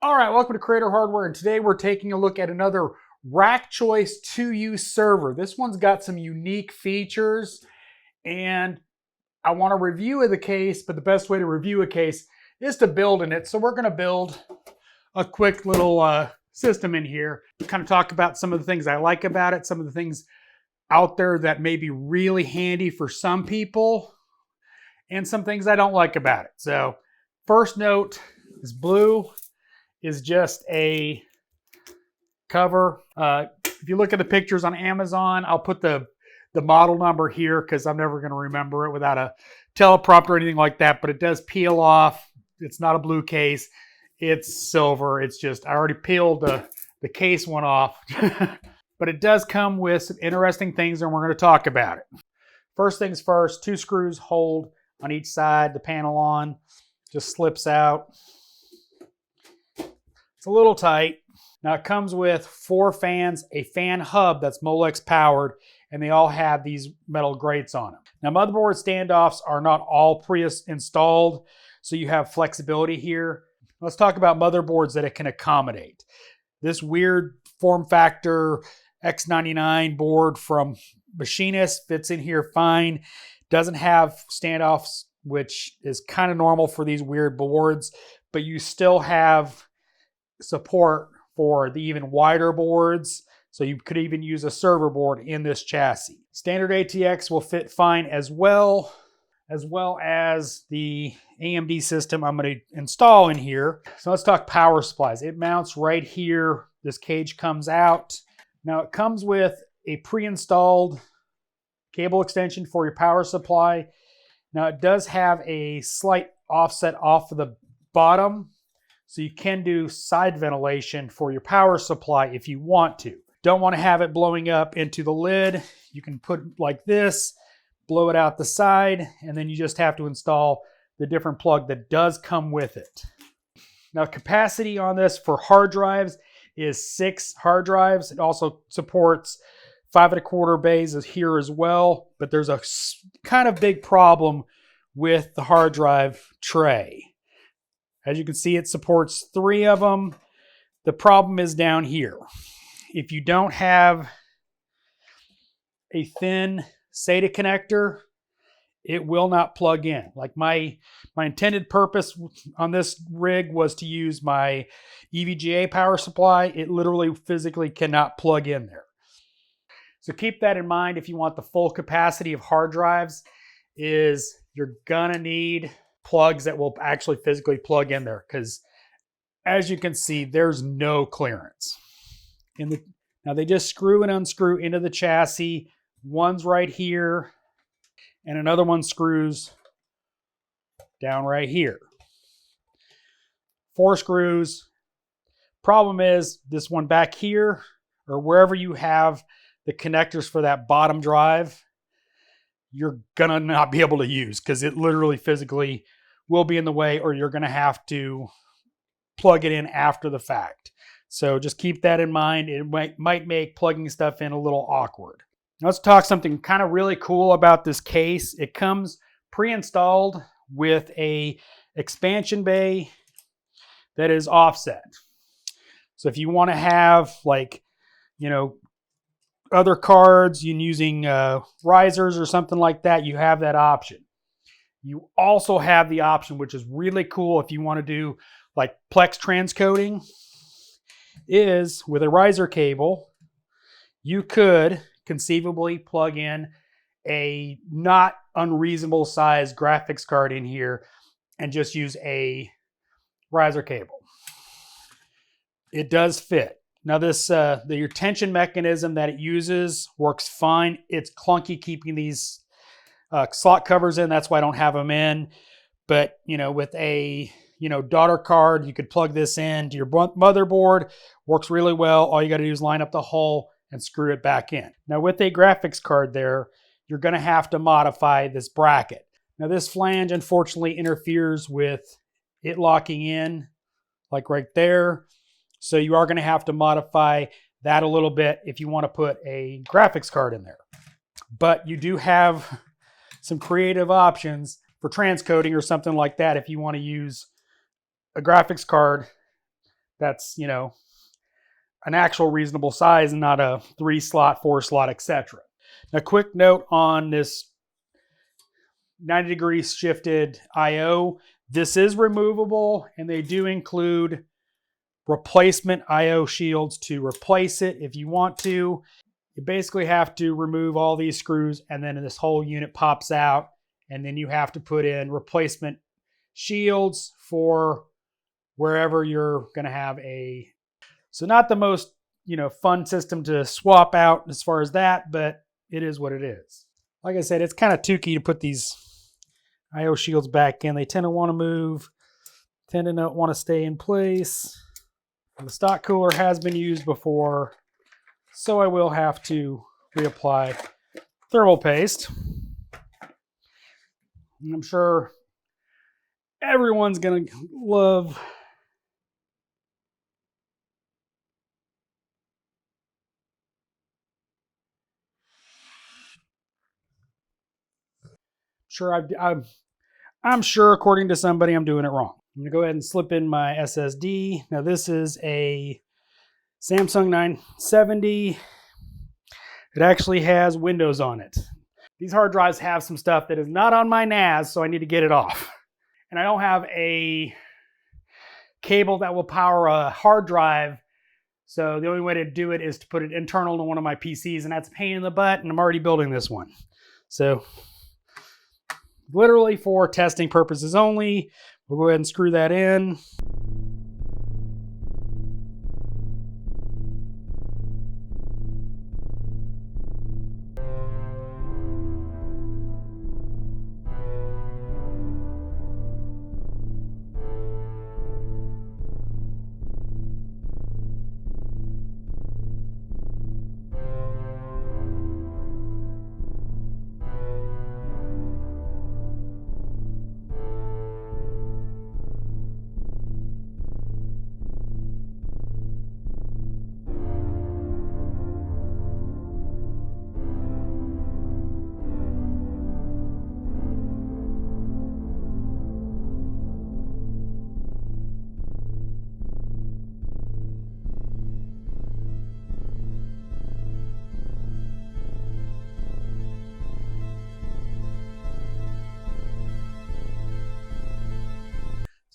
All right, welcome to Creator Hardware, and today we're taking a look at another RackChoice 2U server. This one's got some unique features, and I want to review the case, but the best way to review a case is to build in it. So we're going to build a quick little system in here, kind of talk about some of the things I like about it, some of the things out there that may be really handy for some people, and some things I don't like about it. So first note is blue is just a cover. If you look at the pictures on Amazon, I'll put the model number here because I'm never going to remember it without a teleprompter or anything like that, but it does peel off. It's not a blue case. It's silver. It's just, I already peeled the case one off. But it does come with some interesting things, and we're going to talk about it. First things first, 2 screws hold on each side. The panel on just slips out. It's a little tight. Now it comes with 4 fans, a fan hub that's Molex powered, and they all have these metal grates on them. Now motherboard standoffs are not all pre-installed, so you have flexibility here. Let's talk about motherboards that it can accommodate. This weird form factor X99 board from Machinist fits in here fine. Doesn't have standoffs, which is kind of normal for these weird boards, but you still have support for the even wider boards, so you could even use a server board in this chassis. Standard ATX will fit fine as well as the AMD system I'm going to install in here. So let's talk power supplies. It mounts right here. This cage comes out. Now it comes with a pre-installed cable extension for your power supply. Now it does have a slight offset off of the bottom, so you can do side ventilation for your power supply if you want to. Don't want to have it blowing up into the lid. You can put it like this, blow it out the side, and then you just have to install the different plug that does come with it. Now capacity on this for hard drives is 6 hard drives. It also supports 5 1/4 bays here as well, but there's a kind of big problem with the hard drive tray. As you can see, it supports 3 of them. The problem is down here. If you don't have a thin SATA connector, it will not plug in. Like my intended purpose on this rig was to use my EVGA power supply. It literally physically cannot plug in there. So keep that in mind if you want the full capacity of hard drives, is you're gonna need plugs that will actually physically plug in there, because as you can see, there's no clearance. Now they just screw and unscrew into the chassis. One's right here, and another one screws down right here. 4 screws. Problem is, this one back here, or wherever you have the connectors for that bottom drive, you're gonna not be able to use, because it literally physically will be in the way, or you're gonna have to plug it in after the fact. So just keep that in mind. It might make plugging stuff in a little awkward. Now let's talk something kind of really cool about this case. It comes pre-installed with a expansion bay that is offset. So if you want to have, like, you know, other cards using risers or something like that, you have that option. You also have the option, which is really cool if you want to do like Plex transcoding, is with a riser cable, you could conceivably plug in a not unreasonable size graphics card in here and just use a riser cable. It does fit. Now this, your tension mechanism that it uses works fine. It's clunky keeping these slot covers in. That's why I don't have them in. But, you know, with a, daughter card, you could plug this in to your motherboard. Works really well. All you got to do is line up the hole and screw it back in. Now with a graphics card there, you're going to have to modify this bracket. Now this flange unfortunately interferes with it locking in, like right there. So you are going to have to modify that a little bit if you want to put a graphics card in there. But you do have some creative options for transcoding or something like that if you want to use a graphics card that's, you know, an actual reasonable size and not a 3-slot, 4-slot, etc. A quick note on this 90 degrees shifted IO. This is removable, and they do include replacement IO shields to replace it if you want to. You basically have to remove all these screws, and then this whole unit pops out, and then you have to put in replacement shields for wherever you're going to have a... So not the most, you know, fun system to swap out as far as that, but it is what it is. Like I said, it's kind of tukey to put these IO shields back in. They tend to want to move, tend to not want to stay in place. The stock cooler has been used before, so I will have to reapply thermal paste. And I'm sure everyone's going to love I'm sure, according to somebody, I'm doing it wrong. I'm going to go ahead and slip in my SSD. Now, this is a Samsung 970. It actually has Windows on it. These hard drives have some stuff that is not on my NAS, so I need to get it off. And I don't have a cable that will power a hard drive, so the only way to do it is to put it internal to one of my PCs, and that's a pain in the butt, and I'm already building this one. So, literally for testing purposes only. We'll go ahead and screw that in.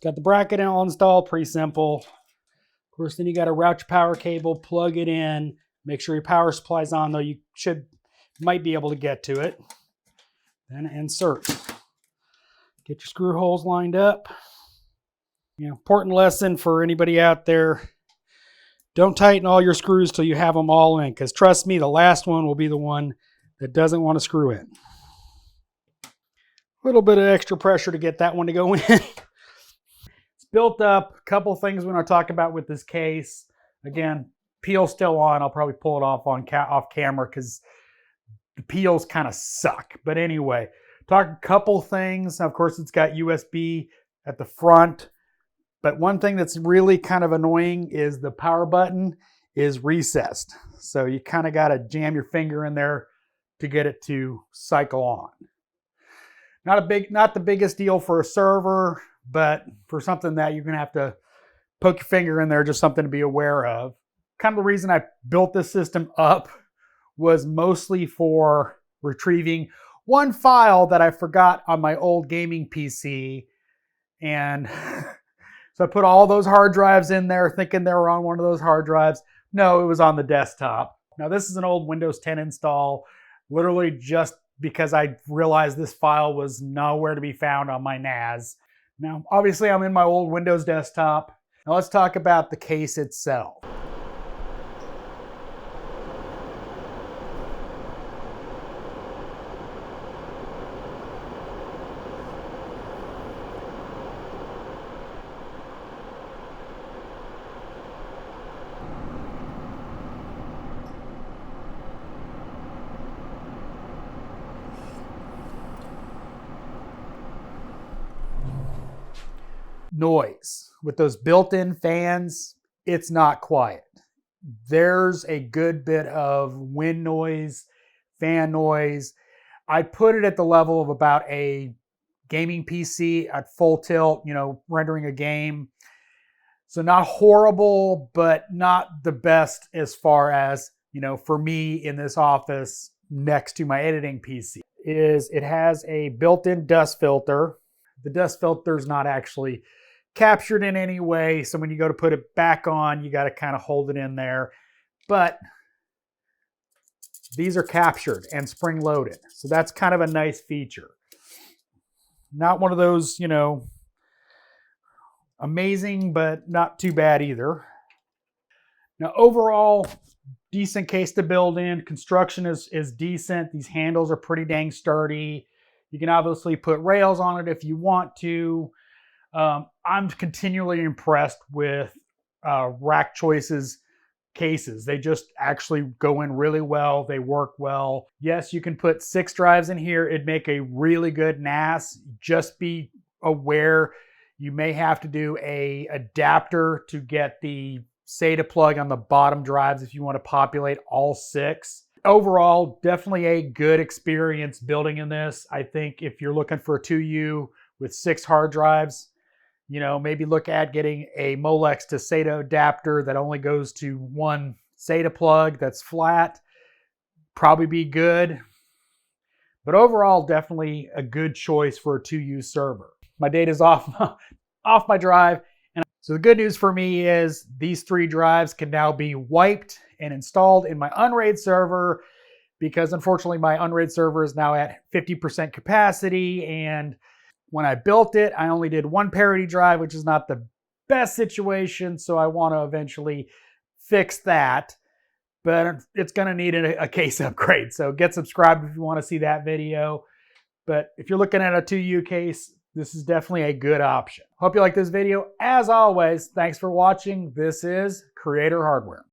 Got the bracket all installed, pretty simple. Of course, then you got to route your power cable, plug it in, make sure your power supply's on, though you might be able to get to it. Then insert. Get your screw holes lined up. You know, important lesson for anybody out there. Don't tighten all your screws till you have them all in, because trust me, the last one will be the one that doesn't want to screw in. A little bit of extra pressure to get that one to go in. Built up. A couple things we're going to talk about with this case. Again, peel's still on. I'll probably pull it off on off camera because the peels kind of suck. But anyway, talk a couple things. Of course, it's got USB at the front. But one thing that's really kind of annoying is the power button is recessed. So you kind of got to jam your finger in there to get it to cycle on. Not the biggest deal for a server, but for something that you're going to have to poke your finger in there, just something to be aware of. Kind of the reason I built this system up was mostly for retrieving one file that I forgot on my old gaming PC. And so I put all those hard drives in there thinking they were on one of those hard drives. No, it was on the desktop. Now this is an old Windows 10 install, literally just because I realized this file was nowhere to be found on my NAS. Now, obviously, I'm in my old Windows desktop. Now, let's talk about the case itself. Noise. With those built-in fans, it's not quiet. There's a good bit of wind noise, fan noise. I put it at the level of about a gaming PC at full tilt, you know, rendering a game. So not horrible, but not the best as far as, you know, for me in this office next to my editing PC. It has a built-in dust filter. The dust filter is not actually captured in any way, so when you go to put it back on, you got to kind of hold it in there. But these are captured and spring-loaded, so that's kind of a nice feature. Not one of those, you know, amazing, but not too bad either. Now, overall, decent case to build in. Construction is decent. These handles are pretty dang sturdy. You can obviously put rails on it if you want to. I'm continually impressed with RackChoice's cases. They just actually go in really well. They work well. Yes, you can put 6 drives in here. It'd make a really good NAS. Just be aware you may have to do a adapter to get the SATA plug on the bottom drives if you want to populate all 6. Overall, definitely a good experience building in this. I think if you're looking for a 2U with 6 hard drives, you know, maybe look at getting a Molex to SATA adapter that only goes to 1 SATA plug that's flat. Probably be good. But overall, definitely a good choice for a 2U server. My data's off my drive. And so the good news for me is these 3 drives can now be wiped and installed in my Unraid server, because unfortunately my Unraid server is now at 50% capacity, and when I built it, I only did 1 parity drive, which is not the best situation, so I want to eventually fix that. But it's going to need a case upgrade, so get subscribed if you want to see that video. But if you're looking at a 2U case, this is definitely a good option. Hope you like this video. As always, thanks for watching. This is Creator Hardware.